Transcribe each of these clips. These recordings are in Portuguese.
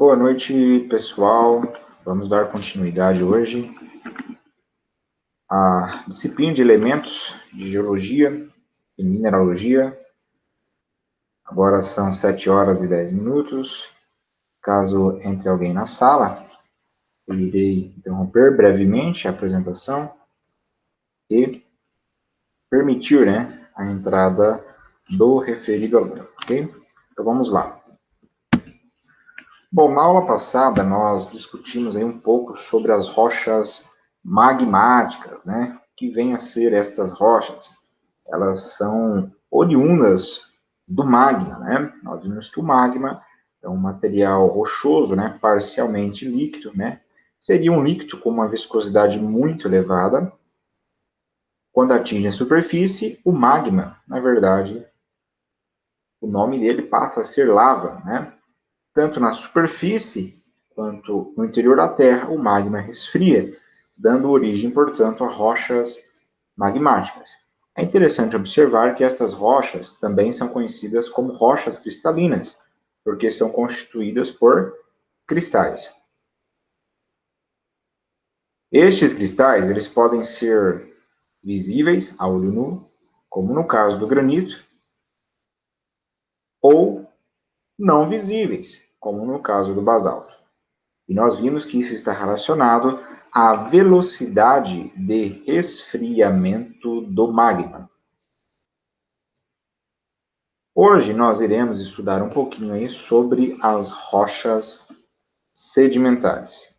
Boa noite, pessoal. Vamos dar continuidade hoje à disciplina de elementos de geologia e mineralogia. Agora são 7h10. Caso entre alguém na sala, eu irei interromper brevemente a apresentação e permitir, a entrada do referido aluno, ok? Então vamos lá. Bom, na aula passada nós discutimos aí um pouco sobre as rochas magmáticas, O que vêm a ser estas rochas? Elas são oriundas do magma, Nós vimos que o magma é um material rochoso, parcialmente líquido, Seria um líquido com uma viscosidade muito elevada. Quando atinge a superfície, o magma, na verdade, o nome dele passa a ser lava, Tanto na superfície quanto no interior da Terra, o magma resfria, dando origem, portanto, a rochas magmáticas. É interessante observar que estas rochas também são conhecidas como rochas cristalinas, porque são constituídas por cristais. Estes cristais, eles podem ser visíveis a olho nu, como no caso do granito, ou não visíveis, como no caso do basalto. E nós vimos que isso está relacionado à velocidade de resfriamento do magma. Hoje nós iremos estudar um pouquinho aí sobre as rochas sedimentares.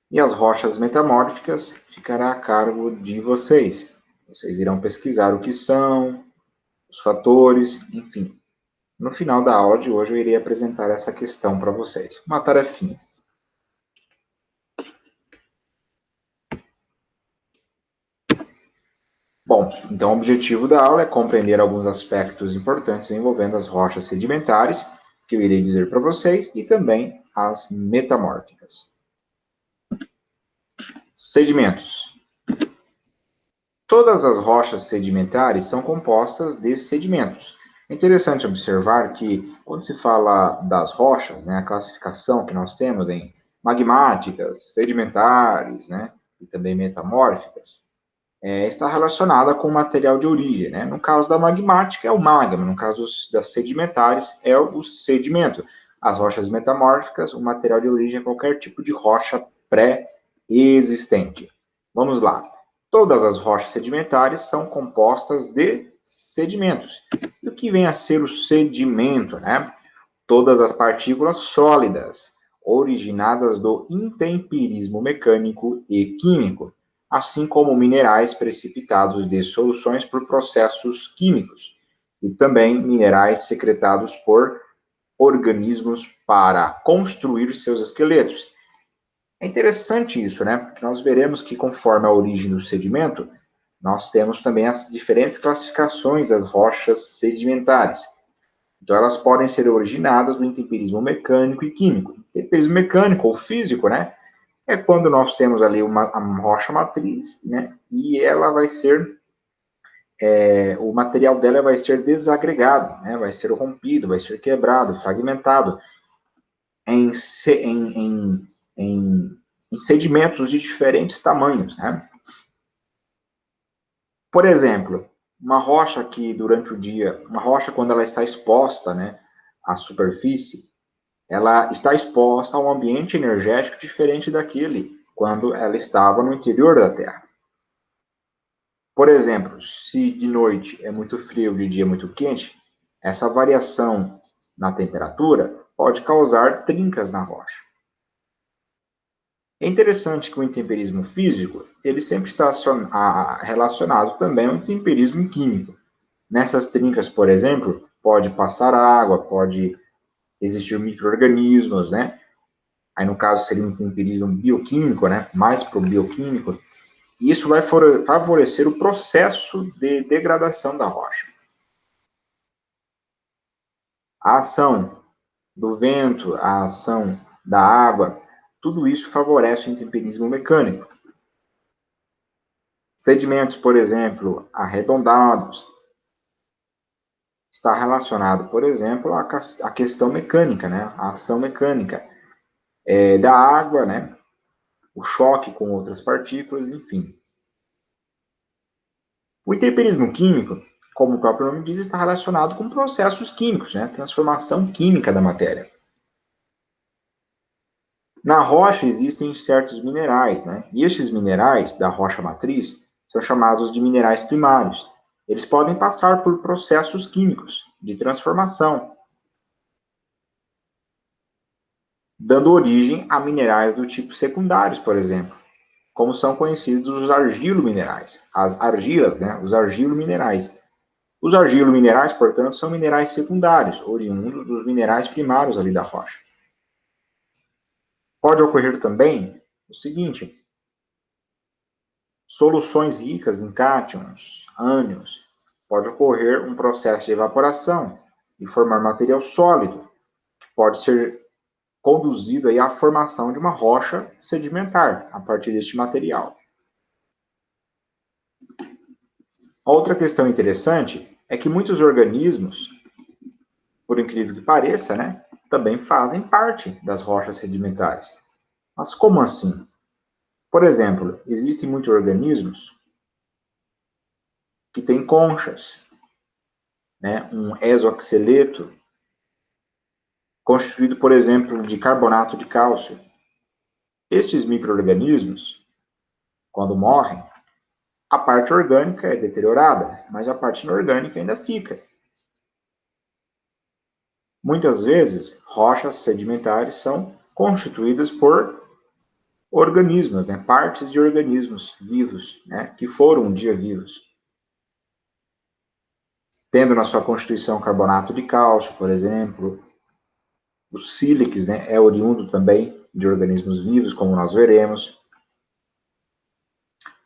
E as rochas metamórficas ficará a cargo de vocês. Vocês irão pesquisar o que são, os fatores, enfim. No final da aula de hoje eu irei apresentar essa questão para vocês. Uma tarefinha. Bom, então o objetivo da aula é compreender alguns aspectos importantes envolvendo as rochas sedimentares, que eu irei dizer para vocês, e também as metamórficas. Sedimentos. Todas as rochas sedimentares são compostas de sedimentos. É interessante observar que, quando se fala das rochas, a classificação que nós temos em magmáticas, sedimentares, e também metamórficas, está relacionada com o material de origem, No caso da magmática é o magma, no caso das sedimentares é o sedimento. As rochas metamórficas, o material de origem é qualquer tipo de rocha pré-existente. Vamos lá. Todas as rochas sedimentares são compostas de sedimentos. E o que vem a ser o sedimento, Todas as partículas sólidas, originadas do intemperismo mecânico e químico, assim como minerais precipitados de soluções por processos químicos, e também minerais secretados por organismos para construir seus esqueletos. É interessante isso, Porque nós veremos que, conforme a origem do sedimento, nós temos também as diferentes classificações das rochas sedimentares. Então, elas podem ser originadas do intemperismo mecânico e químico. Intemperismo mecânico ou físico, é quando nós temos ali uma rocha matriz, e ela vai ser, o material dela vai ser desagregado, vai ser rompido, vai ser quebrado, fragmentado em sedimentos de diferentes tamanhos, Por exemplo, uma rocha que durante o dia, uma rocha quando ela está exposta, à superfície, ela está exposta a um ambiente energético diferente daquele quando ela estava no interior da Terra. Por exemplo, se de noite é muito frio e de dia é muito quente, essa variação na temperatura pode causar trincas na rocha. É interessante que o intemperismo físico, ele sempre está relacionado também ao intemperismo químico. Nessas trincas, por exemplo, pode passar água, pode existir micro-organismos, Aí, no caso, seria um intemperismo bioquímico, Mais para o bioquímico. E isso vai favorecer o processo de degradação da rocha. A ação do vento, a ação da água, tudo isso favorece o intemperismo mecânico. Sedimentos, por exemplo, arredondados, está relacionado, por exemplo, à questão mecânica, né? A ação mecânica da água, né? O choque com outras partículas, enfim. O intemperismo químico, como o próprio nome diz, está relacionado com processos químicos, né? Transformação química da matéria. Na rocha existem certos minerais, né? E estes minerais da rocha matriz são chamados de minerais primários. Eles podem passar por processos químicos de transformação, dando origem a minerais do tipo secundários, por exemplo, como são conhecidos os argilominerais, as argilas, né? Os argilominerais. Os argilominerais, portanto, são minerais secundários, oriundos dos minerais primários ali da rocha. Pode ocorrer também o seguinte: soluções ricas em cátions, ânions, pode ocorrer um processo de evaporação e formar material sólido, que pode ser conduzido aí à formação de uma rocha sedimentar a partir deste material. Outra questão interessante é que muitos organismos, por incrível que pareça, né, também fazem parte das rochas sedimentares. Mas como assim? Por exemplo, existem muitos organismos que têm conchas, né, um exoxeleto, constituído, por exemplo, de carbonato de cálcio. Estes micro-organismos, quando morrem, a parte orgânica é deteriorada, mas a parte inorgânica ainda fica. Muitas vezes, rochas sedimentares são constituídas por organismos, né, partes de organismos vivos, né, que foram um dia vivos. Tendo na sua constituição carbonato de cálcio, por exemplo. O sílex, né, é oriundo também de organismos vivos, como nós veremos.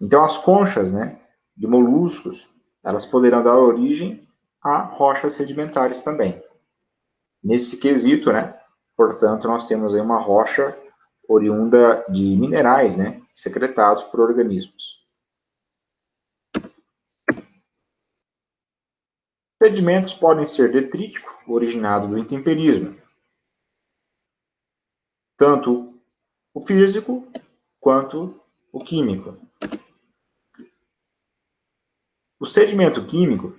Então, as conchas, né, de moluscos, elas poderão dar origem a rochas sedimentares também. Nesse quesito, né, portanto, nós temos aí uma rocha oriunda de minerais, né, secretados por organismos. Sedimentos podem ser detrítico, originado do intemperismo, tanto o físico quanto o químico. O sedimento químico,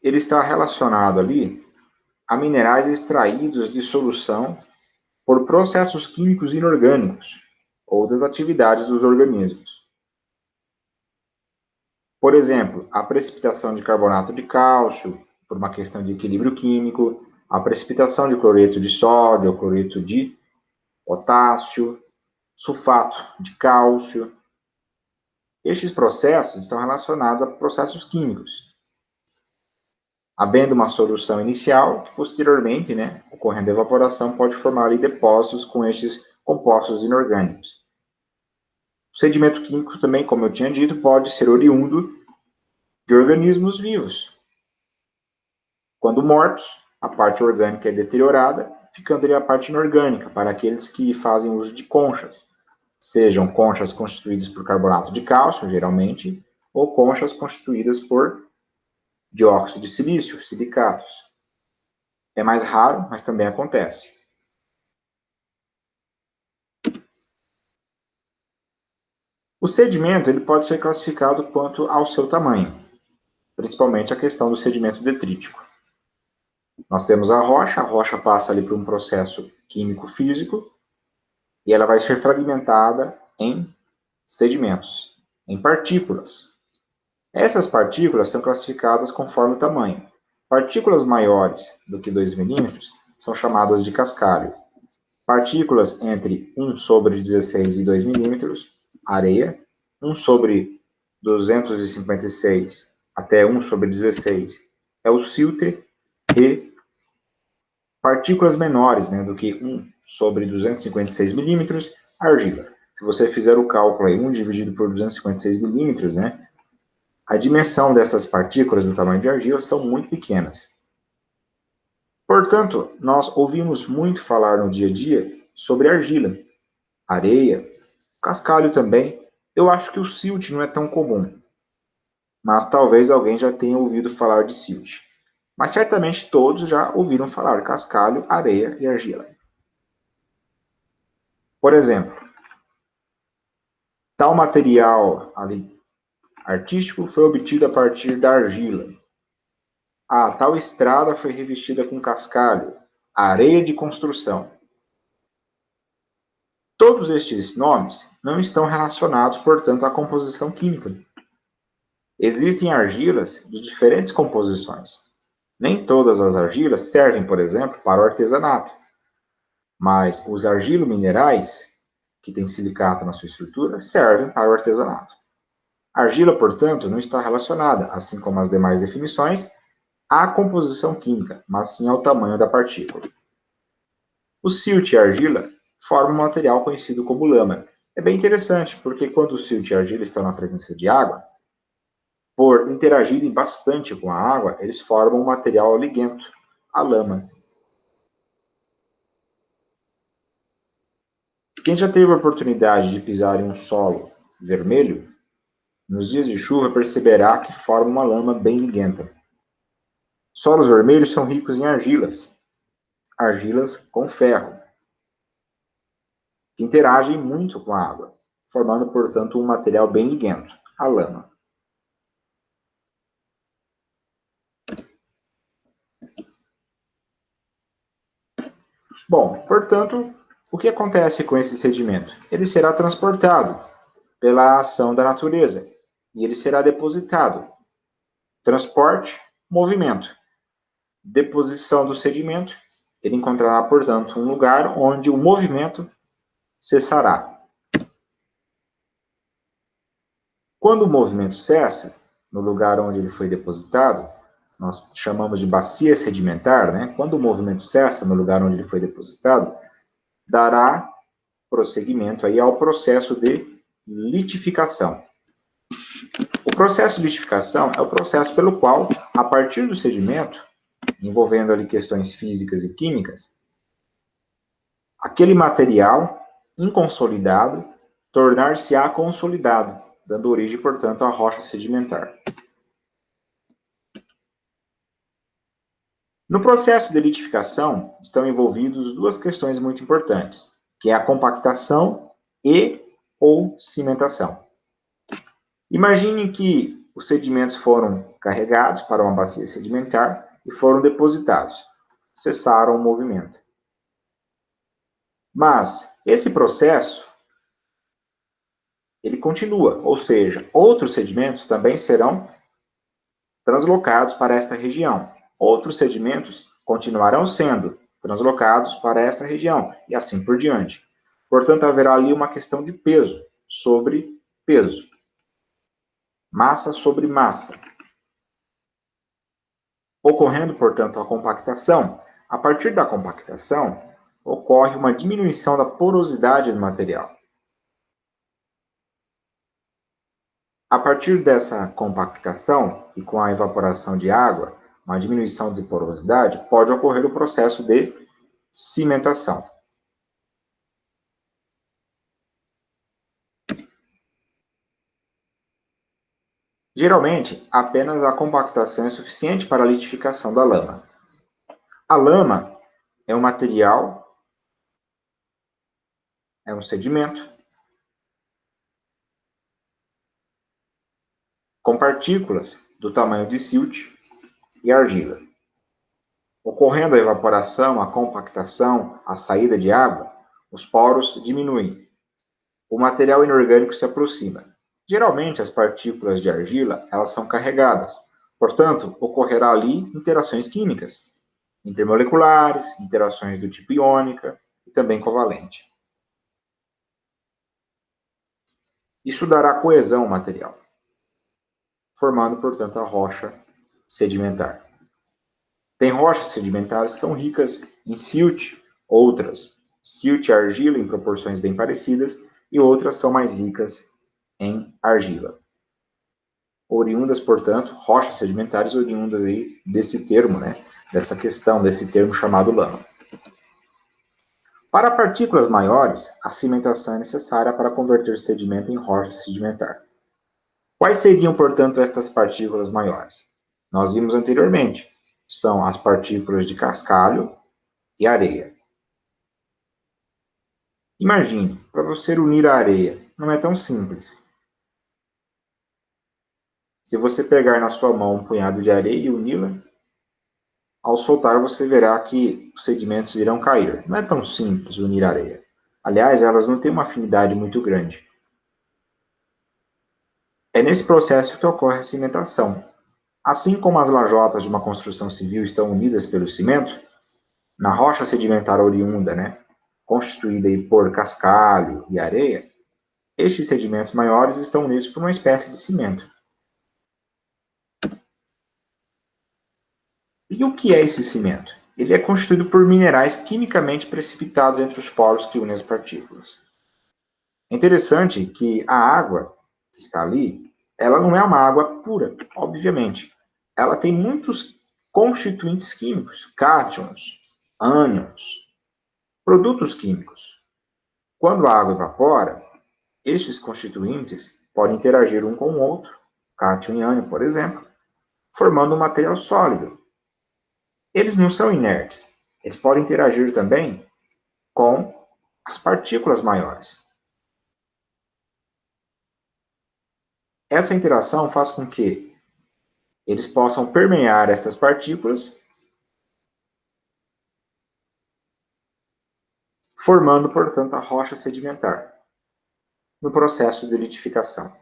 ele está relacionado ali a minerais extraídos de solução por processos químicos inorgânicos ou das atividades dos organismos. Por exemplo, a precipitação de carbonato de cálcio, por uma questão de equilíbrio químico, a precipitação de cloreto de sódio, cloreto de potássio, sulfato de cálcio. Estes processos estão relacionados a processos químicos, havendo uma solução inicial que posteriormente, né, ocorrendo a evaporação, pode formar ali depósitos com estes compostos inorgânicos. O sedimento químico também, como eu tinha dito, pode ser oriundo de organismos vivos. Quando mortos, a parte orgânica é deteriorada, ficando ali a parte inorgânica, para aqueles que fazem uso de conchas, sejam conchas constituídas por carbonato de cálcio, geralmente, ou conchas constituídas por dióxido de silício, silicatos. É mais raro, mas também acontece. O sedimento ele pode ser classificado quanto ao seu tamanho, principalmente a questão do sedimento detrítico. Nós temos a rocha passa ali por um processo químico-físico e ela vai ser fragmentada em sedimentos, em partículas. Essas partículas são classificadas conforme o tamanho. Partículas maiores do que 2 milímetros são chamadas de cascalho. Partículas entre 1 sobre 16 e 2 milímetros, areia. 1 sobre 256 até 1 sobre 16 é o silter. E partículas menores, né, do que 1 sobre 256 milímetros, argila. Se você fizer o cálculo aí, 1 dividido por 256 milímetros, né, a dimensão dessas partículas do tamanho de argila são muito pequenas. Portanto, nós ouvimos muito falar no dia a dia sobre argila, areia, cascalho também. Eu acho que o silt não é tão comum. mas talvez alguém já tenha ouvido falar de silt. Mas certamente todos já ouviram falar de cascalho, areia e argila. Por exemplo, tal material artístico foi obtido a partir da argila. Tal estrada foi revestida com cascalho, areia de construção. Todos estes nomes não estão relacionados, portanto, à composição química. Existem argilas de diferentes composições. Nem todas as argilas servem, por exemplo, para o artesanato. Mas os argilominerais, que têm silicato na sua estrutura, servem para o artesanato. A argila, portanto, não está relacionada, assim como as demais definições, à composição química, mas sim ao tamanho da partícula. O silt e a argila formam um material conhecido como lama. É bem interessante, porque quando o silt e a argila estão na presença de água, por interagirem bastante com a água, eles formam um material liguento, a lama. Quem já teve a oportunidade de pisar em um solo vermelho, nos dias de chuva perceberá que forma uma lama bem liguenta. Solos vermelhos são ricos em argilas com ferro, que interagem muito com a água, formando, portanto, um material bem liguento, a lama. Bom, portanto, o que acontece com esse sedimento? Ele será transportado pela ação da natureza e ele será depositado. Transporte, movimento. Deposição do sedimento, ele encontrará, portanto, um lugar onde o movimento cessará. Quando o movimento cessa, no lugar onde ele foi depositado, nós chamamos de bacia sedimentar, né? Quando o movimento cessa no lugar onde ele foi depositado, dará prosseguimento aí ao processo de litificação. O processo de litificação é o processo pelo qual, a partir do sedimento, envolvendo ali questões físicas e químicas, aquele material inconsolidado tornar-se-á consolidado, dando origem, portanto, à rocha sedimentar. No processo de litificação estão envolvidos duas questões muito importantes, que é a compactação e ou cimentação. Imagine que os sedimentos foram carregados para uma bacia sedimentar e foram depositados. Cessaram o movimento. Mas esse processo ele continua, ou seja, outros sedimentos também serão translocados para esta região. Outros sedimentos continuarão sendo translocados para esta região, e assim por diante. Portanto, haverá ali uma questão de peso sobre peso. Massa sobre massa. Ocorrendo, portanto, a compactação. A partir da compactação, ocorre uma diminuição da porosidade do material. A partir dessa compactação e com a evaporação de água, uma diminuição de porosidade, pode ocorrer o processo de cimentação. Geralmente, apenas a compactação é suficiente para a litificação da lama. A lama é um material, é um sedimento, com partículas do tamanho de silt e argila. Ocorrendo a evaporação, a compactação, a saída de água, os poros diminuem. O material inorgânico se aproxima. Geralmente, as partículas de argila elas são carregadas. Portanto, ocorrerá ali interações químicas, intermoleculares, interações do tipo iônica e também covalente. Isso dará coesão ao material, formando, portanto, a rocha sedimentar. Tem rochas sedimentares que são ricas em silt, outras silt e argila em proporções bem parecidas, e outras são mais ricas em argila. Oriundas, portanto, rochas sedimentares oriundas aí desse termo, né? Dessa questão, desse termo chamado lama. Para partículas maiores, a cimentação é necessária para converter sedimento em rocha sedimentar. Quais seriam, portanto, estas partículas maiores? Nós vimos anteriormente. São as partículas de cascalho e areia. Imagine, para você unir a areia, não é tão simples. Se você pegar na sua mão um punhado de areia e uni-la, ao soltar você verá que os sedimentos irão cair. Não é tão simples unir a areia. Aliás, elas não têm uma afinidade muito grande. É nesse processo que ocorre a cimentação. Assim como as lajotas de uma construção civil estão unidas pelo cimento, na rocha sedimentar oriunda, constituída por cascalho e areia, estes sedimentos maiores estão unidos por uma espécie de cimento. E o que é esse cimento? Ele é constituído por minerais quimicamente precipitados entre os poros que unem as partículas. É interessante que a água que está ali, ela não é uma água pura, obviamente. Ela tem muitos constituintes químicos, cátions, ânions, produtos químicos. Quando a água evapora, estes constituintes podem interagir um com o outro, cátion e ânion, por exemplo, formando um material sólido. Eles não são inertes, eles podem interagir também com as partículas maiores. Essa interação faz com que eles possam permear estas partículas, formando, portanto, a rocha sedimentar, no processo de litificação.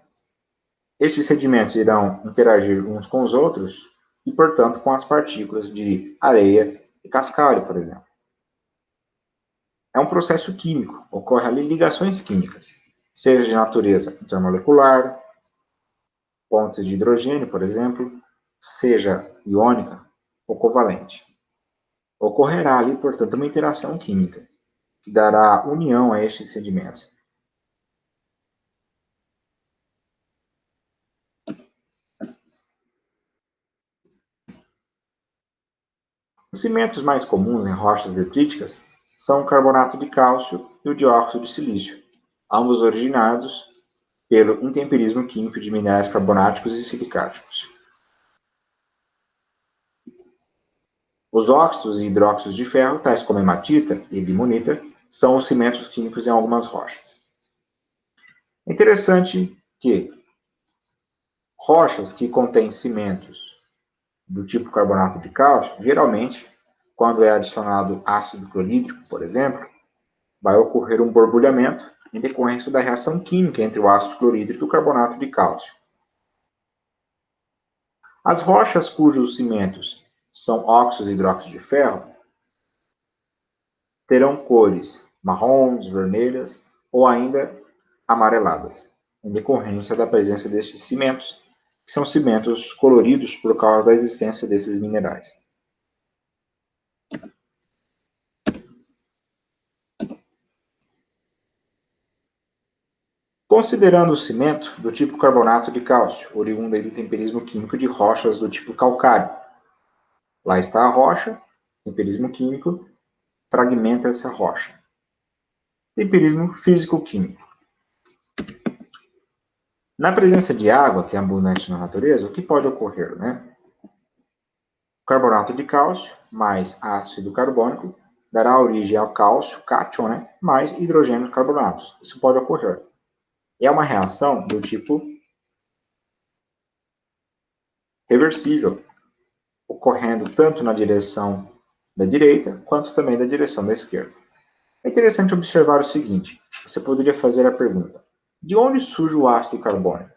Estes sedimentos irão interagir uns com os outros e, portanto, com as partículas de areia e cascalho, por exemplo. É um processo químico, ocorre ali ligações químicas, seja de natureza intermolecular, pontes de hidrogênio, por exemplo, seja iônica ou covalente. Ocorrerá ali, portanto, uma interação química, que dará união a estes sedimentos. Os cimentos mais comuns em rochas detríticas são o carbonato de cálcio e o dióxido de silício, ambos originados pelo intemperismo químico de minerais carbonáticos e silicáticos. Os óxidos e hidróxidos de ferro, tais como hematita e limonita, são os cimentos químicos em algumas rochas. É interessante que rochas que contêm cimentos do tipo carbonato de cálcio, geralmente, quando é adicionado ácido clorídrico, por exemplo, vai ocorrer um borbulhamento em decorrência da reação química entre o ácido clorídrico e o carbonato de cálcio. As rochas cujos cimentos são óxidos e hidróxidos de ferro terão cores marrons, vermelhas ou ainda amareladas, em decorrência da presença destes cimentos, que são cimentos coloridos por causa da existência desses minerais. Considerando o cimento do tipo carbonato de cálcio, oriundo do temperismo químico de rochas do tipo calcário. Lá está a rocha, temperismo químico, fragmenta essa rocha. Temperismo físico-químico. Na presença de água, que é abundante na natureza, o que pode ocorrer, Carbonato de cálcio mais ácido carbônico dará origem ao cálcio, cátion, mais hidrogênio carbonatos. Isso pode ocorrer. É uma reação do tipo reversível, ocorrendo tanto na direção da direita quanto também da direção da esquerda. É interessante observar o seguinte: você poderia fazer a pergunta: de onde surge o ácido carbônico?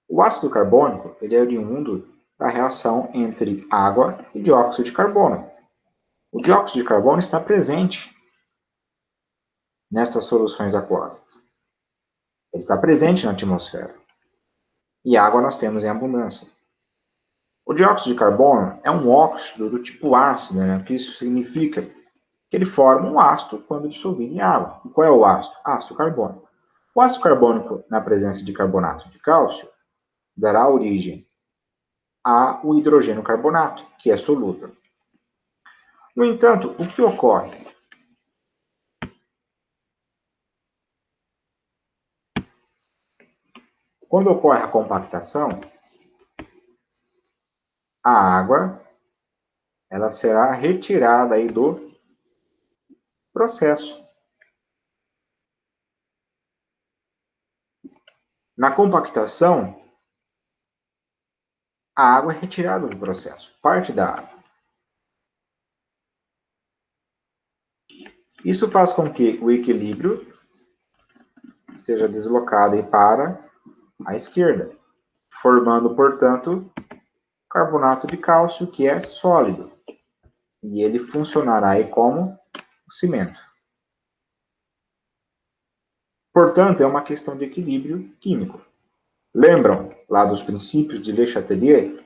O ácido carbônico ele é oriundo da reação entre água e dióxido de carbono. O dióxido de carbono está presente nessas soluções aquosas. Ele está presente na atmosfera. E água nós temos em abundância. O dióxido de carbono é um óxido do tipo ácido, O que isso significa? Que ele forma um ácido quando dissolvido em água. E qual é o ácido? Ácido carbônico. O ácido carbônico, na presença de carbonato de cálcio, dará origem ao hidrogênio carbonato, que é solúvel. No entanto, o que ocorre? Quando ocorre a compactação, a água ela será retirada aí do processo. Na compactação, a água é retirada do processo, parte da água. Isso faz com que o equilíbrio seja deslocado para a esquerda, formando, portanto, carbonato de cálcio, que é sólido. E ele funcionará aí como cimento. Portanto, é uma questão de equilíbrio químico. Lembram lá dos princípios de Le Chatelier?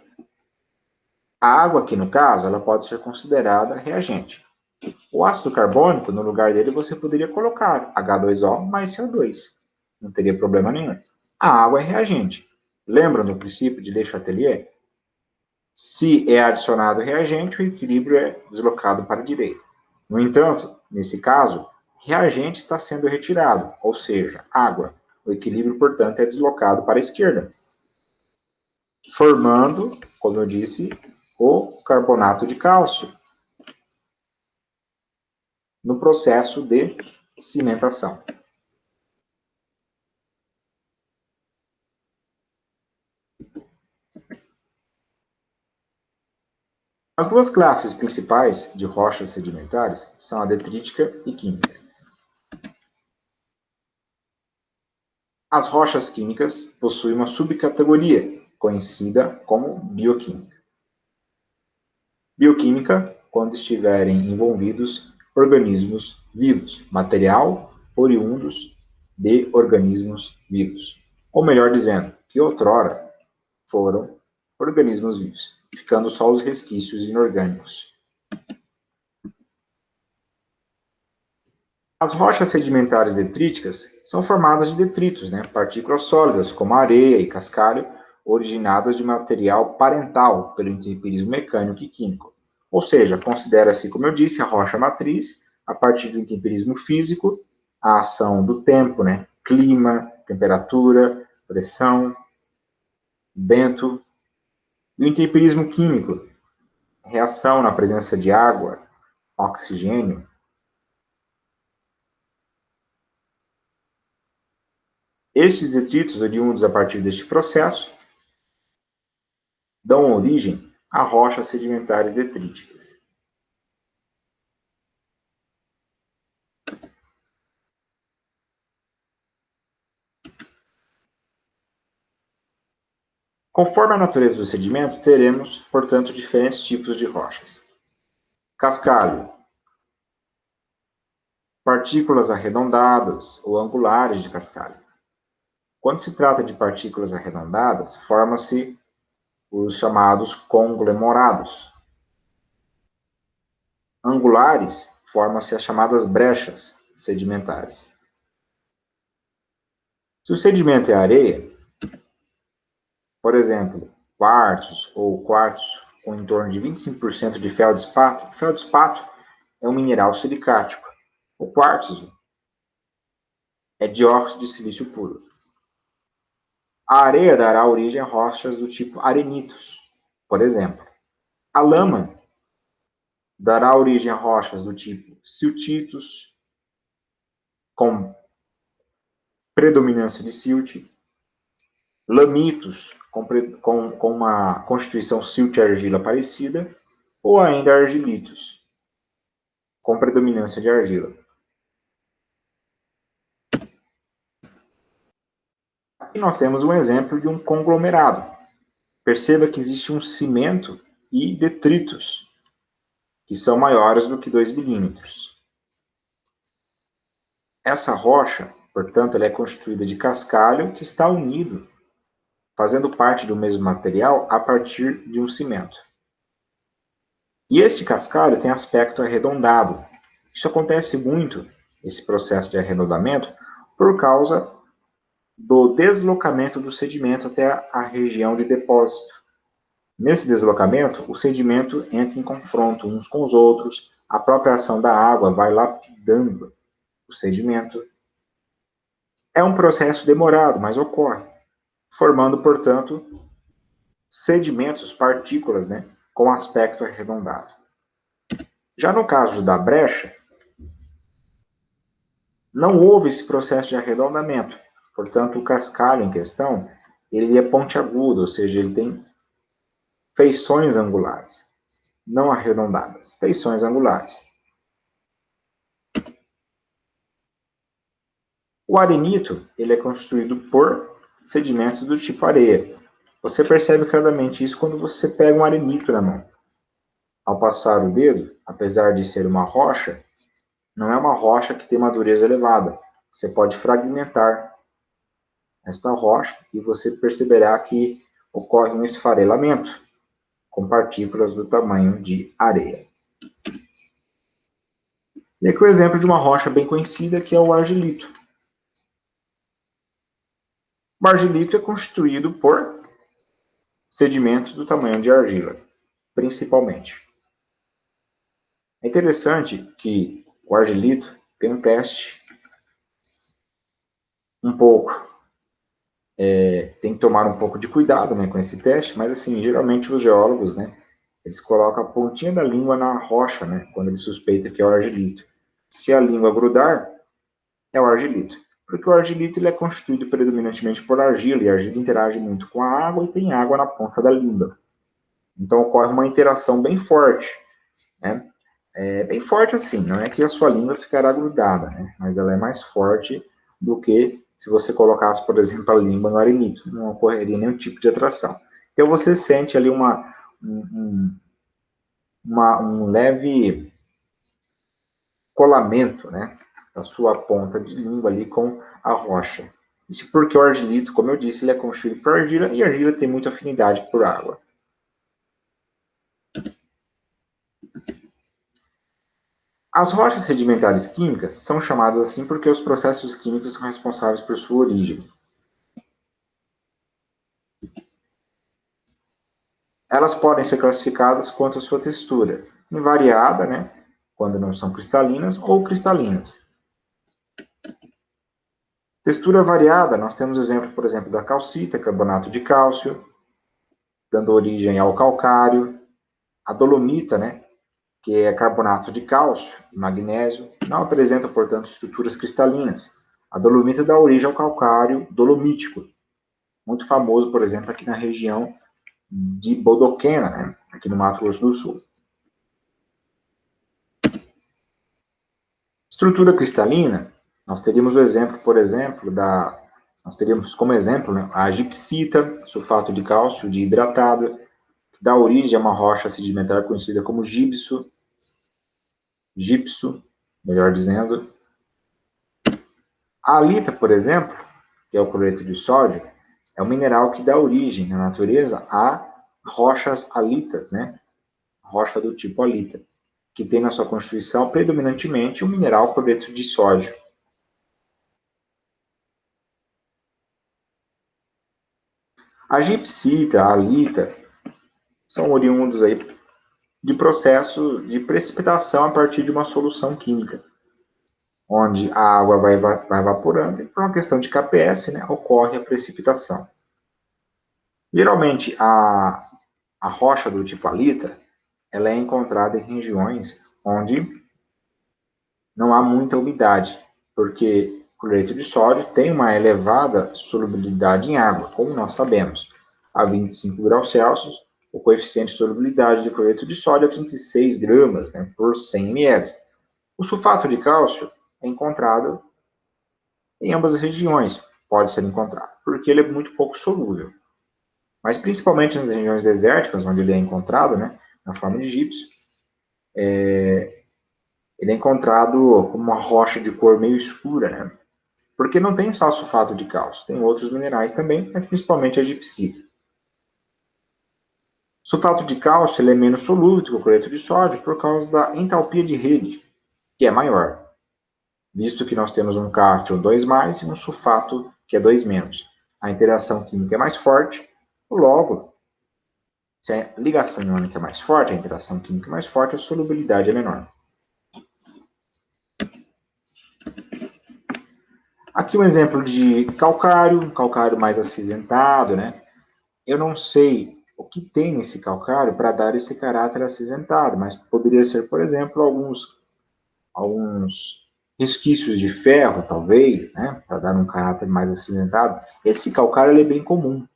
A água aqui, no caso, ela pode ser considerada reagente. O ácido carbônico, no lugar dele, você poderia colocar H2O mais CO2. Não teria problema nenhum. A água é reagente. Lembram do princípio de Le Chatelier? Se é adicionado reagente, o equilíbrio é deslocado para a direita. No entanto, nesse caso, reagente está sendo retirado, ou seja, água. O equilíbrio, portanto, é deslocado para a esquerda, formando, como eu disse, o carbonato de cálcio no processo de cimentação. As duas classes principais de rochas sedimentares são a detrítica e química. As rochas químicas possuem uma subcategoria, conhecida como bioquímica. Bioquímica, quando estiverem envolvidos organismos vivos, material oriundos de organismos vivos. Ou melhor dizendo, que outrora foram organismos vivos, ficando só os resquícios inorgânicos. As rochas sedimentares detríticas são formadas de detritos, partículas sólidas, como areia e cascalho, originadas de material parental pelo intemperismo mecânico e químico. Ou seja, considera-se, como eu disse, a rocha matriz, a partir do intemperismo físico, a ação do tempo, clima, temperatura, pressão, vento, e o intemperismo químico, reação na presença de água, oxigênio. Estes detritos, oriundos a partir deste processo, dão origem a rochas sedimentares detríticas. Conforme a natureza do sedimento, teremos, portanto, diferentes tipos de rochas. Cascalho. Partículas arredondadas ou angulares de cascalho. Quando se trata de partículas arredondadas, formam-se os chamados conglomerados. Angulares, formam-se as chamadas brechas sedimentares. Se o sedimento é areia, por exemplo, quartzos ou quartzo com em torno de 25% de feldespato, o feldespato é um mineral silicático. O quartzo é dióxido de silício puro. A areia dará origem a rochas do tipo arenitos, por exemplo. A lama dará origem a rochas do tipo siltitos, com predominância de silt, lamitos, com uma constituição silt-argila parecida, ou ainda argilitos, com predominância de argila. Aqui nós temos um exemplo de um conglomerado. Perceba que existe um cimento e detritos, que são maiores do que 2 milímetros. Essa rocha, portanto, ela é constituída de cascalho que está unido, fazendo parte do mesmo material a partir de um cimento. E este cascalho tem aspecto arredondado. Isso acontece muito, esse processo de arredondamento, por causa do deslocamento do sedimento até a região de depósito. Nesse deslocamento, o sedimento entra em confronto uns com os outros, a própria ação da água vai lapidando o sedimento. É um processo demorado, mas ocorre. formando, portanto, sedimentos, partículas, né, com aspecto arredondado. Já no caso da brecha, não houve esse processo de arredondamento. Portanto, o cascalho em questão, ele é pontiagudo, ou seja, ele tem feições angulares, não arredondadas, feições angulares. O arenito, ele é constituído por sedimentos do tipo areia. Você percebe claramente isso quando você pega um arenito na mão. Ao passar o dedo, apesar de ser uma rocha, não é uma rocha que tem uma dureza elevada. Você pode fragmentar esta rocha e você perceberá que ocorre um esfarelamento com partículas do tamanho de areia. E aqui o exemplo de uma rocha bem conhecida que é o argilito. O argilito é constituído por sedimentos do tamanho de argila, principalmente. É interessante que o argilito tem um teste um pouco, tem que tomar um pouco de cuidado, né, com esse teste, mas assim, geralmente os geólogos, né, eles colocam a pontinha da língua na rocha, né, quando eles suspeitam que é o argilito. Se a língua grudar, é o argilito. Porque o argilito ele é constituído predominantemente por argila, e a argila interage muito com a água e tem água na ponta da língua. Então ocorre uma interação bem forte, né? Bem forte assim, não é que a sua língua ficará grudada, né? Mas ela é mais forte do que se você colocasse, por exemplo, a língua no arenito, não ocorreria nenhum tipo de atração. Então você sente ali um leve colamento, né, da sua ponta de língua ali com a rocha. Isso porque o argilito, como eu disse, ele é constituído por argila e a argila tem muita afinidade por água. As rochas sedimentares químicas são chamadas assim porque os processos químicos são responsáveis por sua origem. Elas podem ser classificadas quanto à sua textura, invariada, né, quando não são cristalinas, ou cristalinas. Textura variada, nós temos exemplo, por exemplo, da calcita, carbonato de cálcio, dando origem ao calcário, a dolomita, né, que é carbonato de cálcio e magnésio, não apresenta, portanto, estruturas cristalinas. A dolomita dá origem ao calcário dolomítico, muito famoso, por exemplo, aqui na região de Bodoquena, né, aqui no Mato Grosso do Sul. Estrutura cristalina, nós teríamos o exemplo, por exemplo, nós teríamos como exemplo, né, a gipsita, sulfato de cálcio dihidratado, que dá origem a uma rocha sedimentar conhecida como gipso, melhor dizendo. A halita, por exemplo, que é o cloreto de sódio, é um mineral que dá origem na natureza a rochas halitas, né? Rocha do tipo halita, que tem na sua constituição predominantemente o mineral cloreto de sódio. A gipsita, a halita, são oriundos aí de processo de precipitação a partir de uma solução química, onde a água vai evaporando e por uma questão de KPS, né, ocorre a precipitação. Geralmente, a rocha do tipo halita, ela é encontrada em regiões onde não há muita umidade, porque o cloreto de sódio tem uma elevada solubilidade em água, como nós sabemos. A 25 graus Celsius, o coeficiente de solubilidade de cloreto de sódio é 36 gramas, né, por 100 ml. O sulfato de cálcio é encontrado em ambas as regiões, pode ser encontrado, porque ele é muito pouco solúvel. Mas principalmente nas regiões desérticas, onde ele é encontrado, né, na forma de gipso, ele é encontrado como uma rocha de cor meio escura, né? Porque não tem só sulfato de cálcio, tem outros minerais também, mas principalmente a gipsita. Sulfato de cálcio ele é menos solúvel que o cloreto de sódio por causa da entalpia de rede, que é maior, visto que nós temos um cátion 2+, e um sulfato que é 2-. A interação química é mais forte, logo, se a ligação iônica é mais forte, a interação química é mais forte, a solubilidade é menor. Aqui um exemplo de calcário, um calcário mais acinzentado, né? Eu não sei o que tem nesse calcário para dar esse caráter acinzentado, mas poderia ser, por exemplo, alguns resquícios de ferro, talvez, né? Para dar um caráter mais acinzentado. Esse calcário ele é bem comum.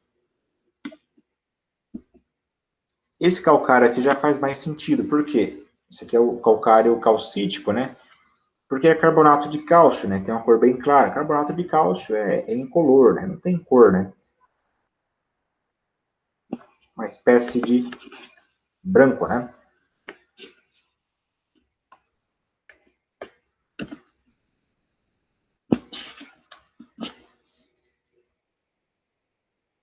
Esse calcário aqui já faz mais sentido, por quê? Esse aqui é o calcário calcítico, né? Porque é carbonato de cálcio, né? Tem uma cor bem clara. Carbonato de cálcio é incolor, né? Não tem cor, né? Uma espécie de branco, né?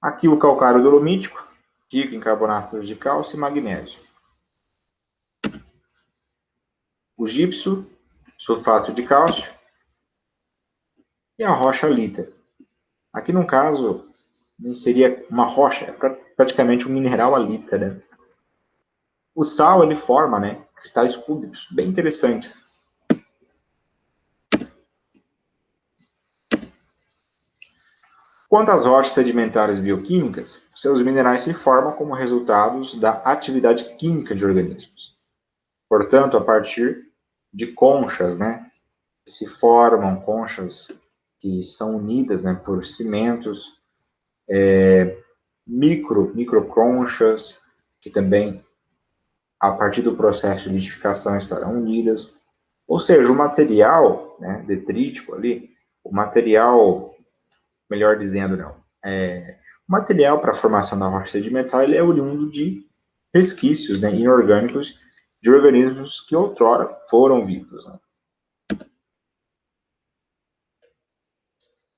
Aqui o calcário dolomítico, rico em carbonatos de cálcio e magnésio. O gipso, sulfato de cálcio e a rocha lita. Aqui no caso, nem seria uma rocha, é praticamente um mineral alita, né? O sal, ele forma, né, cristais cúbicos, bem interessantes. Quanto às rochas sedimentares bioquímicas, seus minerais se formam como resultados da atividade química de organismos. Portanto, a partir de conchas, né, se formam conchas que são unidas, né, por cimentos, microconchas, que também, a partir do processo de litificação, estarão unidas. Ou seja, o material, né, detrítico ali, o material, melhor dizendo, não, o material para a formação da rocha sedimentar ele é oriundo de resquícios, né, inorgânicos de organismos que outrora foram vivos. Né?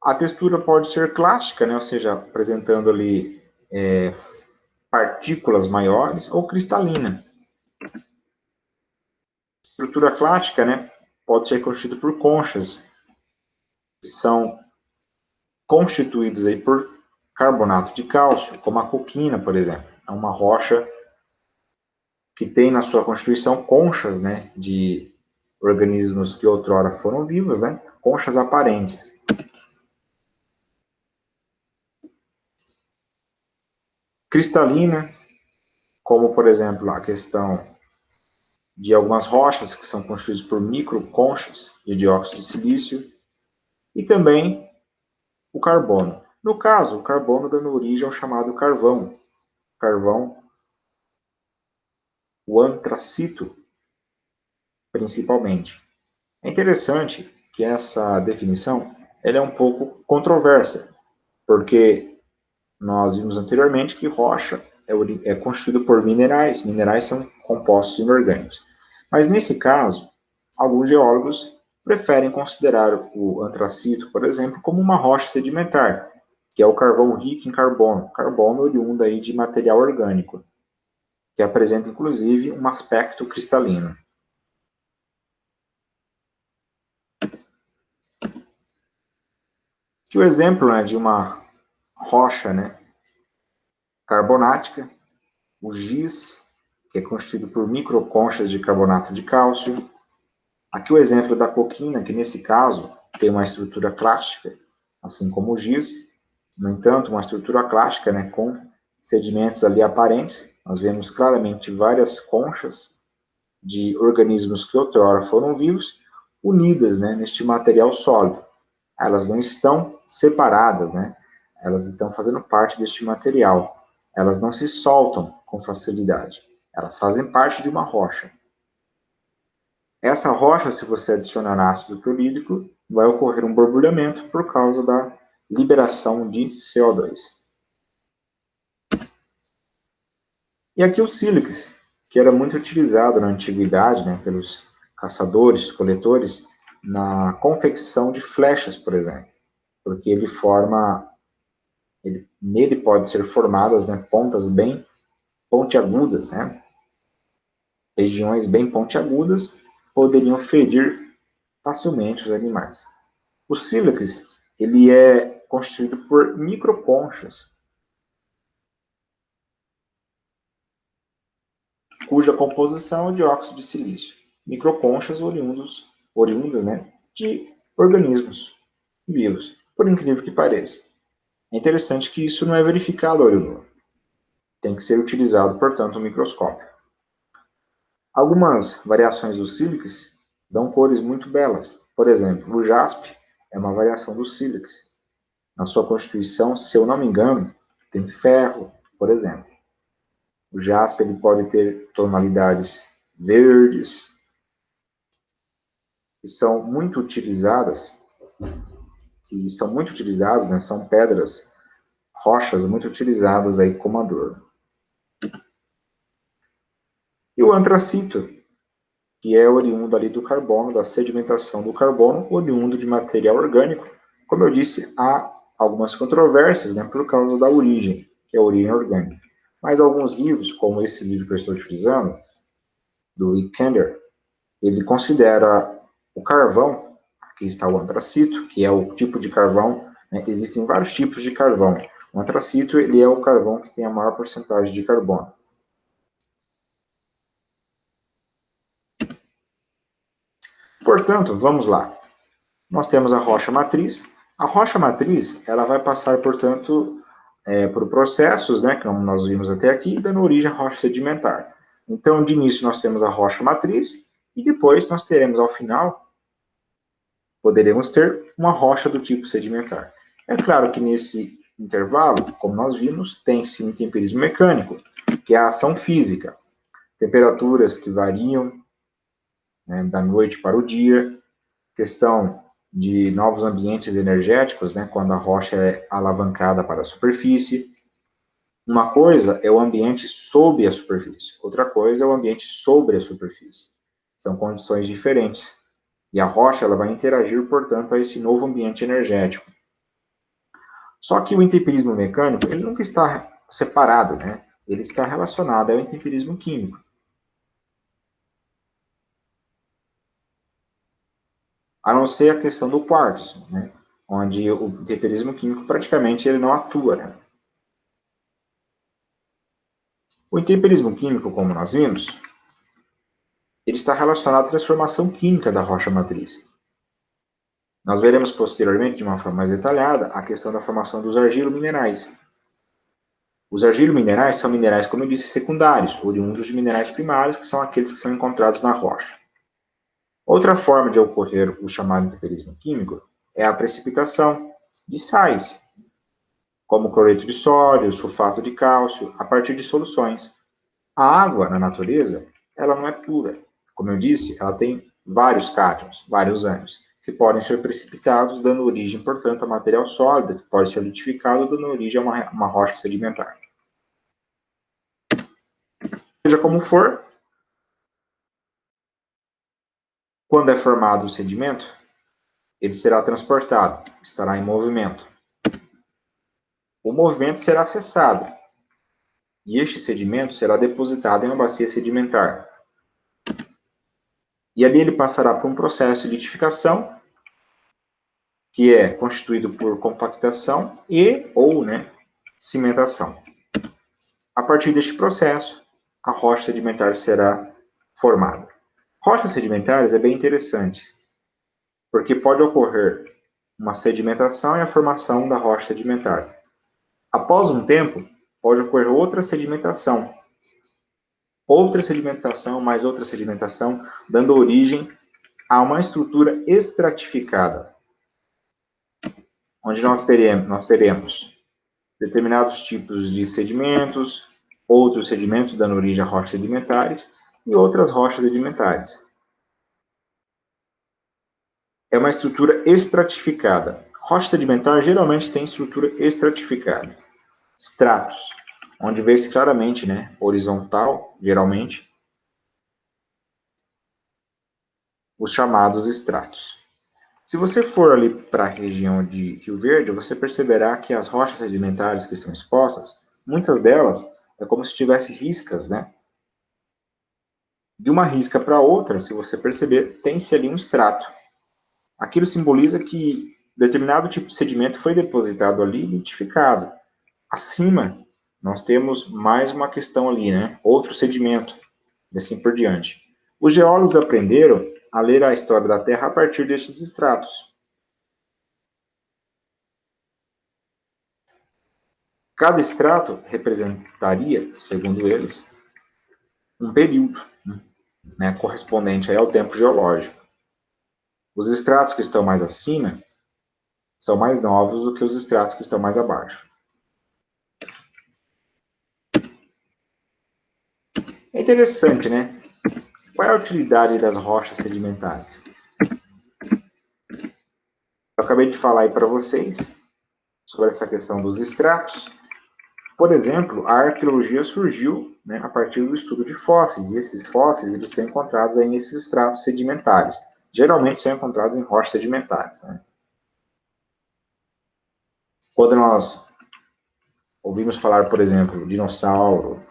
A textura pode ser clástica, né, ou seja, apresentando ali partículas maiores, ou cristalina. Estrutura clástica, né, pode ser constituída por conchas, que são constituídas aí por carbonato de cálcio, como a coquina, por exemplo. É uma rocha que tem na sua constituição conchas, né, de organismos que outrora foram vivos, né, conchas aparentes. Cristalinas, como por exemplo a questão de algumas rochas que são constituídas por microconchas de dióxido de silício, e também o carbono. No caso, o carbono dando origem ao chamado carvão. Carvão, o antracito, principalmente. É interessante que essa definição ela é um pouco controversa, porque nós vimos anteriormente que rocha é constituída por minerais. Minerais são compostos inorgânicos. Mas nesse caso, alguns geólogos preferem considerar o antracito, por exemplo, como uma rocha sedimentar, que é o carvão rico em carbono, carbono oriundo aí de material orgânico, que apresenta inclusive um aspecto cristalino. Que o exemplo, né, de uma rocha, né, carbonática, o giz, que é constituído por microconchas de carbonato de cálcio. Aqui o exemplo da coquina, que nesse caso tem uma estrutura clástica, assim como o giz. No entanto, uma estrutura clástica, né, com sedimentos ali aparentes. Nós vemos claramente várias conchas de organismos que outrora foram vivos, unidas, né, neste material sólido. Elas não estão separadas, né? Elas estão fazendo parte deste material. Elas não se soltam com facilidade. Elas fazem parte de uma rocha. Essa rocha, se você adicionar ácido clorídrico, vai ocorrer um borbulhamento por causa da liberação de CO2. E aqui o sílex, que era muito utilizado na antiguidade, né, pelos caçadores, coletores, na confecção de flechas, por exemplo, porque nele pode ser formadas, né, pontas bem pontiagudas, né, regiões bem pontiagudas poderiam ferir facilmente os animais. O sílex, ele é constituído por microconchas, cuja composição é de óxido de silício. Microconchas oriundas, né, de organismos vivos. por incrível que pareça. É interessante que isso não é verificado a olho nu. Tem que ser utilizado, portanto, um microscópio. Algumas variações do sílex dão cores muito belas. Por exemplo, o jaspe é uma variação do sílex. Na sua constituição, se eu não me engano, tem ferro, por exemplo. O jaspe ele pode ter tonalidades verdes, que são muito utilizadas, né? São pedras, rochas muito utilizadas aí como adorno. E o antracito, que é oriundo ali do carbono, da sedimentação do carbono, oriundo de material orgânico. Como eu disse, há algumas controvérsias, né, por causa da origem, que é a origem orgânica. Mas alguns livros, como esse livro que eu estou utilizando, do Ikander, ele considera o carvão, aqui está o antracito, que é o tipo de carvão, né, existem vários tipos de carvão. O antracito, ele é o carvão que tem a maior porcentagem de carbono. Portanto, vamos lá. Nós temos a rocha matriz. A rocha matriz, ela vai passar, portanto, por processos, né, que nós vimos até aqui, dando origem à rocha sedimentar. Então, de início, nós temos a rocha matriz, e depois nós teremos, ao final, poderemos ter uma rocha do tipo sedimentar. É claro que nesse intervalo, como nós vimos, tem-se um intemperismo mecânico, que é a ação física. Temperaturas que variam, né, da noite para o dia, questão de novos ambientes energéticos, né, quando a rocha é alavancada para a superfície. Uma coisa é o ambiente sob a superfície, outra coisa é o ambiente sobre a superfície. São condições diferentes. E a rocha ela vai interagir, portanto, a esse novo ambiente energético. Só que o intemperismo mecânico, ele nunca está separado, né? Ele está relacionado ao intemperismo químico. A não ser a questão do quartzo, né? Onde o intemperismo químico praticamente ele não atua, né? O intemperismo químico, como nós vimos, ele está relacionado à transformação química da rocha matriz. Nós veremos posteriormente, de uma forma mais detalhada, a questão da formação dos argilominerais. Os argilominerais são minerais, como eu disse, secundários, oriundos de minerais primários, que são aqueles que são encontrados na rocha. Outra forma de ocorrer o chamado intemperismo químico é a precipitação de sais, como cloreto de sódio, sulfato de cálcio, a partir de soluções. A água, na natureza, ela não é pura. Como eu disse, ela tem vários cátions, vários ânions, que podem ser precipitados, dando origem, portanto, a material sólido, que pode ser litificado, dando origem a uma rocha sedimentar. Seja como for, quando é formado o sedimento, ele será transportado, estará em movimento. O movimento será cessado, e este sedimento será depositado em uma bacia sedimentar. E ali ele passará por um processo de litificação, que é constituído por compactação e ou cimentação. A partir deste processo, a rocha sedimentar será formada. Rochas sedimentares é bem interessante, porque pode ocorrer uma sedimentação e a formação da rocha sedimentar. Após um tempo, pode ocorrer outra sedimentação, mais outra sedimentação, dando origem a uma estrutura estratificada, onde nós teremos determinados tipos de sedimentos, outros sedimentos dando origem a rochas sedimentares e outras rochas sedimentares. É uma estrutura estratificada. Rocha sedimentar geralmente tem estrutura estratificada. Estratos, onde vê-se claramente, horizontal, geralmente, os chamados estratos. Se você for ali para a região de Rio Verde, você perceberá que as rochas sedimentares que estão expostas, muitas delas é como se tivesse riscas, né? De uma risca para outra, se você perceber, tem-se ali um estrato. Aquilo simboliza que determinado tipo de sedimento foi depositado ali e litificado. Acima, nós temos mais uma questão ali, outro sedimento, e assim por diante. Os geólogos aprenderam a ler a história da Terra a partir destes estratos. Cada estrato representaria, segundo eles, um período, né, correspondente aí ao tempo geológico. Os estratos que estão mais acima são mais novos do que os estratos que estão mais abaixo. É interessante, né? Qual é a utilidade das rochas sedimentares? Eu acabei de falar aí para vocês sobre essa questão dos estratos. Por exemplo, a arqueologia surgiu, né, a partir do estudo de fósseis, e esses fósseis eles são encontrados aí nesses estratos sedimentares. Geralmente são encontrados em rochas sedimentares. Né? Quando nós ouvimos falar, por exemplo, dinossauro,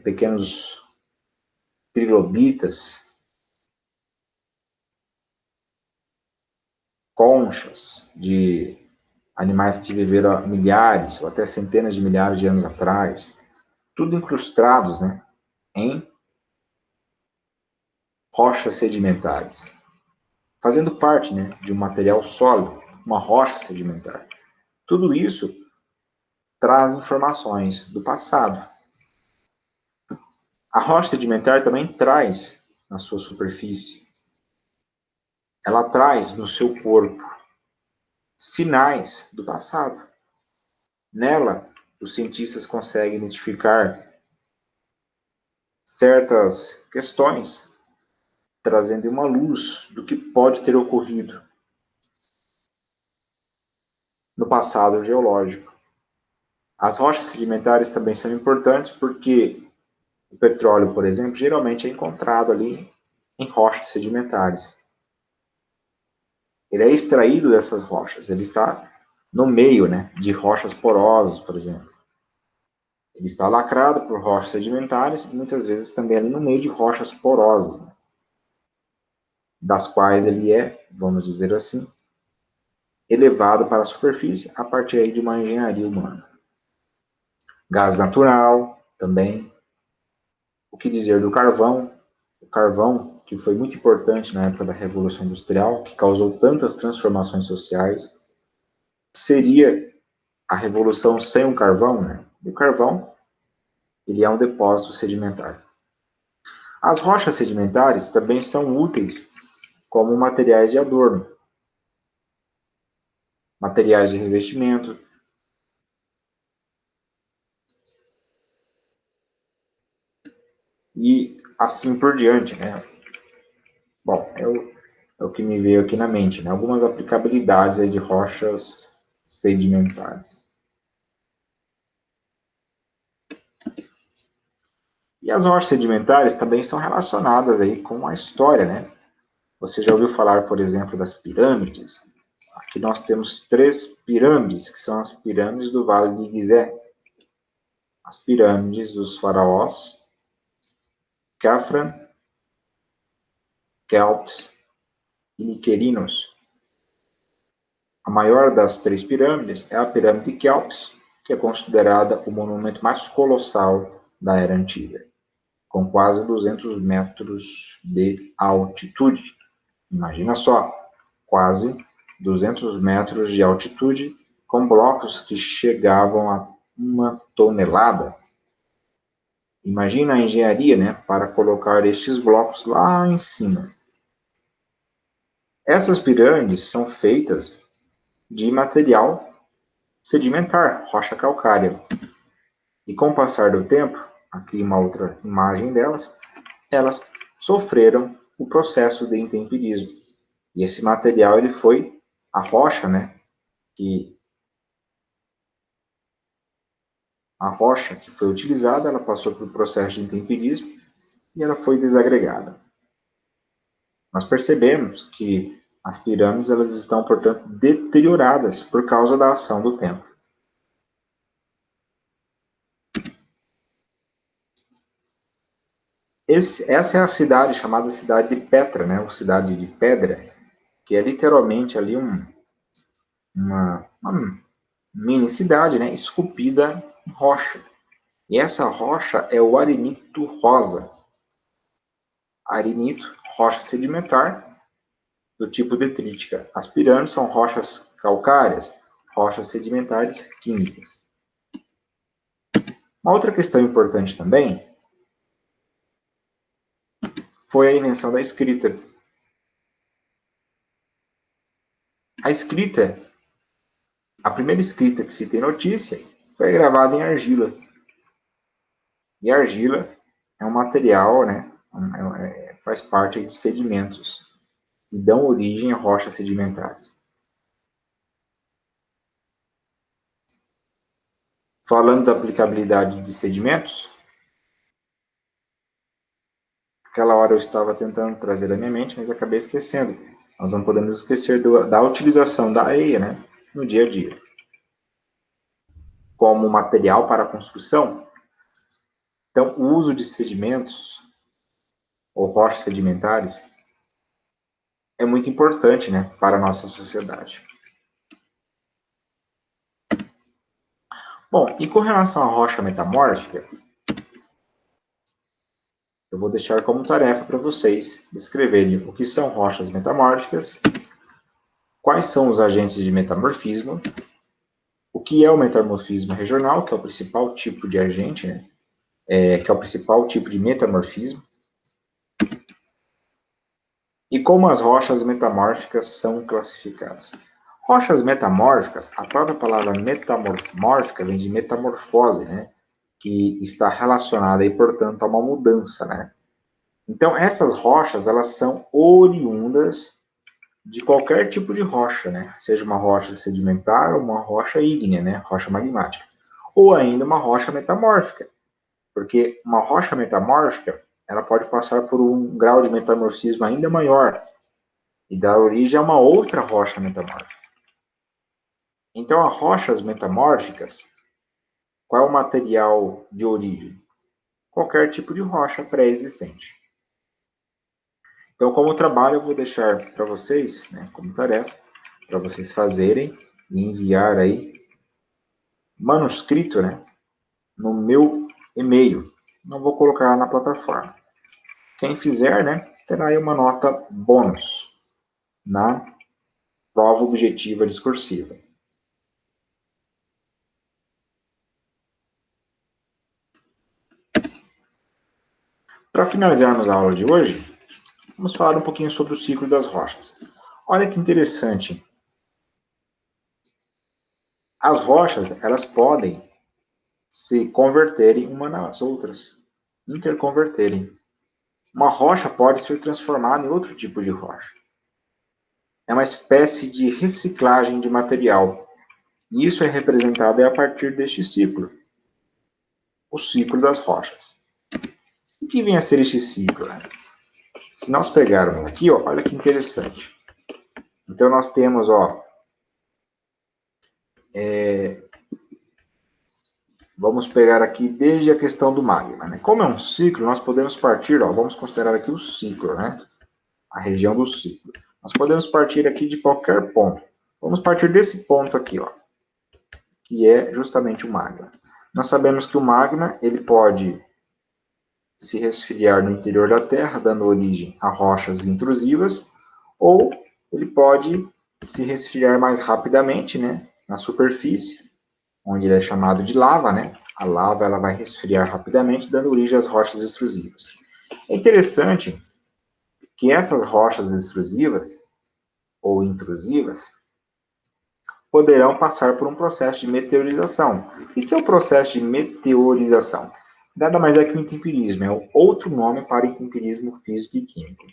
pequenos trilobitas, conchas de animais que viveram há milhares ou até centenas de milhares de anos atrás, tudo incrustados, né, em rochas sedimentares, fazendo parte, né, de um material sólido, uma rocha sedimentar. Tudo isso traz informações do passado. A rocha sedimentar também traz na sua superfície, ela traz no seu corpo sinais do passado. Nela, os cientistas conseguem identificar certas questões, trazendo uma luz do que pode ter ocorrido no passado geológico. As rochas sedimentares também são importantes porque o petróleo, por exemplo, geralmente é encontrado ali em rochas sedimentares. Ele é extraído dessas rochas, ele está no meio, né, de rochas porosas, por exemplo. Ele está lacrado por rochas sedimentares e muitas vezes também ali no meio de rochas porosas, né, das quais ele é, vamos dizer assim, elevado para a superfície a partir aí de uma engenharia humana. Gás natural também. O que dizer do carvão? O carvão, que foi muito importante na época da Revolução Industrial, que causou tantas transformações sociais, seria a revolução sem o carvão, né? E o carvão, ele é um depósito sedimentar. As rochas sedimentares também são úteis como materiais de adorno, materiais de revestimento, e assim por diante, né? Bom, é o que me veio aqui na mente, né? Algumas aplicabilidades aí de rochas sedimentares. E as rochas sedimentares também estão relacionadas aí com a história, né? Você já ouviu falar, por exemplo, das pirâmides? Aqui nós temos 3 pirâmides, que são as pirâmides do Vale de Gizé. As pirâmides dos faraós, Khafra, Kelps e Miquerinos. A maior das 3 pirâmides é a pirâmide de Kelps, que é considerada o monumento mais colossal da Era Antiga, com quase 200 metros de altitude. Imagina só, quase 200 metros de altitude, com blocos que chegavam a 1 tonelada. Imagina a engenharia, né, para colocar estes blocos lá em cima. Essas pirâmides são feitas de material sedimentar, rocha calcária. E com o passar do tempo, aqui uma outra imagem delas, elas sofreram o processo de intemperismo. E esse material, ele foi a rocha, né, a rocha que foi utilizada, ela passou pelo processo de intemperismo e ela foi desagregada. Nós percebemos que as pirâmides elas estão, portanto, deterioradas por causa da ação do tempo. Essa é a cidade chamada Cidade de Petra, né, ou Cidade de Pedra, que é literalmente ali uma mini cidade, né, esculpida em rocha. E essa rocha é o arenito rosa. Arenito, rocha sedimentar, do tipo detrítica. As pirâmides são rochas calcárias, rochas sedimentares químicas. Uma outra questão importante também foi a invenção da escrita. A escrita, a primeira escrita que se tem notícia, foi gravada em argila. E a argila é um material, né, faz parte de sedimentos e dão origem a rochas sedimentares. Falando da aplicabilidade de sedimentos, aquela hora eu estava tentando trazer à minha mente, mas acabei esquecendo. Nós não podemos esquecer da utilização da areia, né, no dia a dia. Como material para a construção, então o uso de sedimentos ou rochas sedimentares é muito importante, né, para a nossa sociedade. Bom, e com relação à rocha metamórfica, eu vou deixar como tarefa para vocês descreverem o que são rochas metamórficas, quais são os agentes de metamorfismo, o que é o metamorfismo regional, que é o principal tipo de agente, né, que é o principal tipo de metamorfismo, e como as rochas metamórficas são classificadas. Rochas metamórficas, a própria palavra metamórfica vem de metamorfose, né, que está relacionada, e, portanto, a uma mudança, né. Então, essas rochas, elas são oriundas de qualquer tipo de rocha, né? Seja uma rocha sedimentar ou uma rocha ígnea, né? Rocha magmática. Ou ainda uma rocha metamórfica. Porque uma rocha metamórfica, ela pode passar por um grau de metamorfismo ainda maior e dar origem a uma outra rocha metamórfica. Então, as rochas metamórficas, qual é o material de origem? Qualquer tipo de rocha pré-existente. Então, como trabalho, eu vou deixar para vocês, né, como tarefa, para vocês fazerem e enviar aí manuscrito, né, no meu e-mail. Não vou colocar na plataforma. Quem fizer, né, terá aí uma nota bônus na prova objetiva discursiva. Para finalizarmos a aula de hoje, vamos falar um pouquinho sobre o ciclo das rochas. Olha que interessante. As rochas, elas podem se converterem umas nas outras, interconverterem. Uma rocha pode ser transformada em outro tipo de rocha. É uma espécie de reciclagem de material. E isso é representado a partir deste ciclo, o ciclo das rochas. O que vem a ser este ciclo? Né? Se nós pegarmos aqui, ó, olha que interessante. Então, nós temos, ó, vamos pegar aqui desde a questão do magma. Né? Como é um ciclo, nós podemos partir, ó, vamos considerar aqui o ciclo, né? A região do ciclo. Nós podemos partir aqui de qualquer ponto. Vamos partir desse ponto aqui, ó, que é justamente o magma. Nós sabemos que o magma, ele pode se resfriar no interior da Terra, dando origem a rochas intrusivas, ou ele pode se resfriar mais rapidamente, né, na superfície, onde ele é chamado de lava, né? A lava, ela vai resfriar rapidamente, dando origem às rochas extrusivas. É interessante que essas rochas extrusivas ou intrusivas poderão passar por um processo de meteorização. O que é o processo de meteorização? Nada mais é que o intemperismo, é outro nome para o intemperismo físico e químico.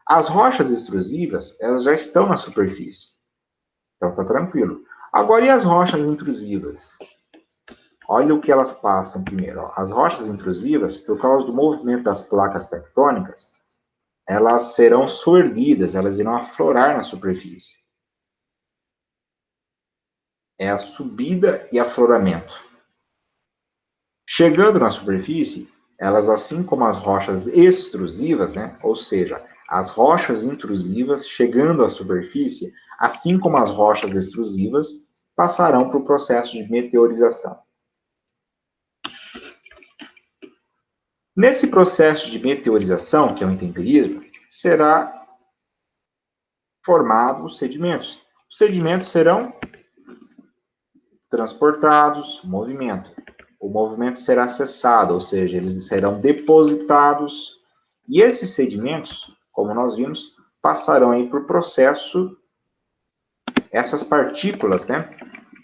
As rochas extrusivas, elas já estão na superfície, então está tranquilo. Agora, e as rochas intrusivas? Olha o que elas passam primeiro. Ó. As rochas intrusivas, por causa do movimento das placas tectônicas, elas serão soerguidas, elas irão aflorar na superfície. É a subida e afloramento. Chegando na superfície, elas, assim como as rochas extrusivas, né, ou seja, as rochas intrusivas chegando à superfície, assim como as rochas extrusivas, passarão por processo de meteorização. Nesse processo de meteorização, que é o intemperismo, será formado os sedimentos. Os sedimentos serão transportados, movimento. o movimento será cessado, ou seja, eles serão depositados, e esses sedimentos, como nós vimos, passarão aí por processo, essas partículas, né?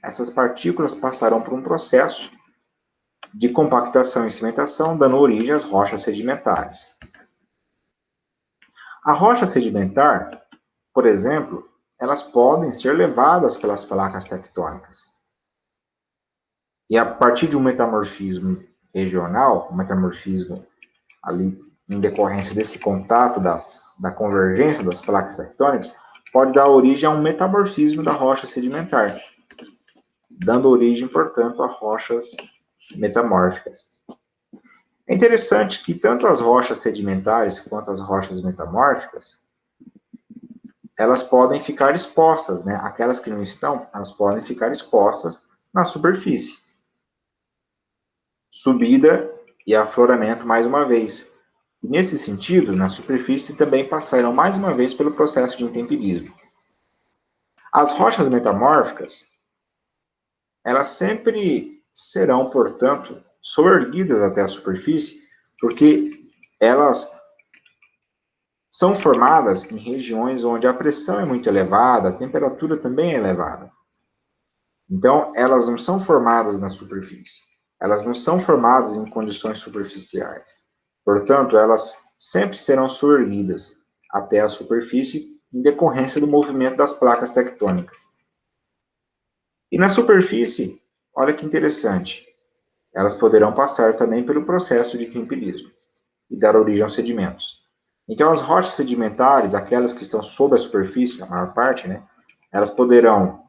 Essas partículas passarão por um processo de compactação e cimentação, dando origem às rochas sedimentares. A rocha sedimentar, por exemplo, elas podem ser levadas pelas placas tectônicas. E a partir de um metamorfismo regional, um metamorfismo ali em decorrência desse contato da convergência das placas tectônicas, pode dar origem a um metamorfismo da rocha sedimentar, dando origem, portanto, a rochas metamórficas. É interessante que tanto as rochas sedimentares quanto as rochas metamórficas, elas podem ficar expostas, né? Aquelas que não estão, elas podem ficar expostas na superfície. Subida e afloramento mais uma vez. E nesse sentido, na superfície também passarão mais uma vez pelo processo de intemperismo. As rochas metamórficas, elas sempre serão, portanto, soerguidas até a superfície, porque elas são formadas em regiões onde a pressão é muito elevada, a temperatura também é elevada. Então, elas não são formadas na superfície. Elas não são formadas em condições superficiais. Portanto, elas sempre serão soerguidas até a superfície em decorrência do movimento das placas tectônicas. E na superfície, olha que interessante, elas poderão passar também pelo processo de temperismo e dar origem aos sedimentos. Então, as rochas sedimentares, aquelas que estão sob a superfície, a maior parte, né, elas poderão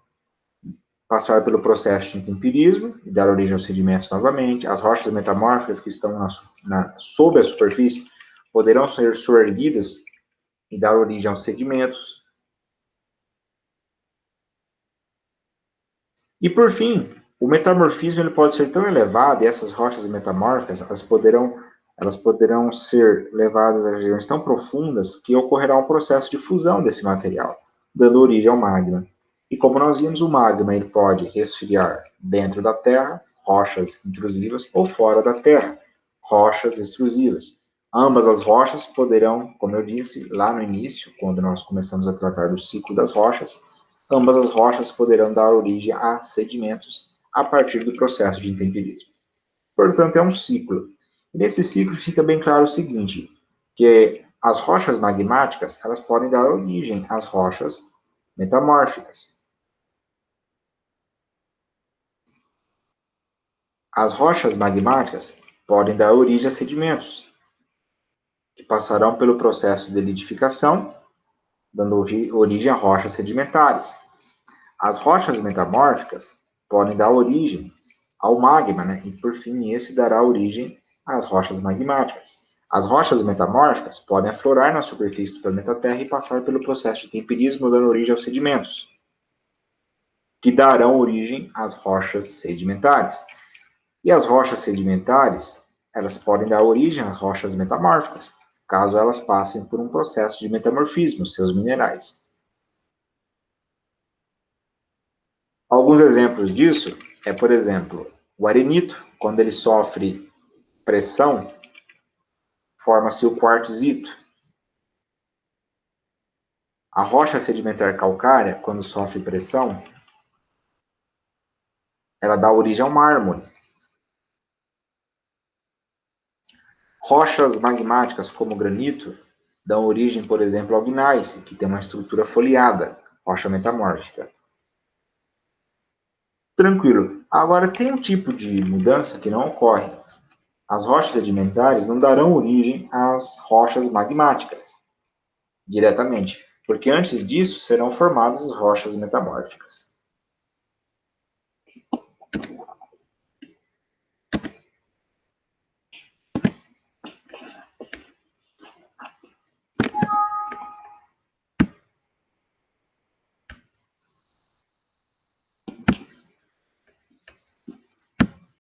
passar pelo processo de temperismo e dar origem aos sedimentos novamente. As rochas metamórficas que estão sob a superfície poderão ser soerguidas e dar origem aos sedimentos. E, por fim, o metamorfismo ele pode ser tão elevado, e essas rochas metamórficas elas poderão ser levadas a regiões tão profundas que ocorrerá um processo de fusão desse material, dando origem ao magma. E como nós vimos, o magma ele pode resfriar dentro da Terra, rochas intrusivas, ou fora da Terra, rochas extrusivas. Ambas as rochas poderão, como eu disse lá no início, quando nós começamos a tratar do ciclo das rochas, ambas as rochas poderão dar origem a sedimentos a partir do processo de intemperismo. Portanto, é um ciclo. E nesse ciclo fica bem claro o seguinte, que as rochas magmáticas elas podem dar origem às rochas metamórficas. As rochas magmáticas podem dar origem a sedimentos, que passarão pelo processo de lidificação, dando origem a rochas sedimentares. As rochas metamórficas podem dar origem ao magma, né? E por fim esse dará origem às rochas magmáticas. As rochas metamórficas podem aflorar na superfície do planeta Terra e passar pelo processo de temperismo, dando origem aos sedimentos, que darão origem às rochas sedimentares. E as rochas sedimentares, elas podem dar origem às rochas metamórficas, caso elas passem por um processo de metamorfismo, seus minerais. Alguns exemplos disso é, por exemplo, o arenito, quando ele sofre pressão, forma-se o quartzito. A rocha sedimentar calcária, quando sofre pressão, ela dá origem ao mármore. Rochas magmáticas, como o granito, dão origem, por exemplo, ao gneiss, que tem uma estrutura foliada, rocha metamórfica. Tranquilo. Agora, tem um tipo de mudança que não ocorre. As rochas sedimentares não darão origem às rochas magmáticas diretamente, porque antes disso serão formadas as rochas metamórficas.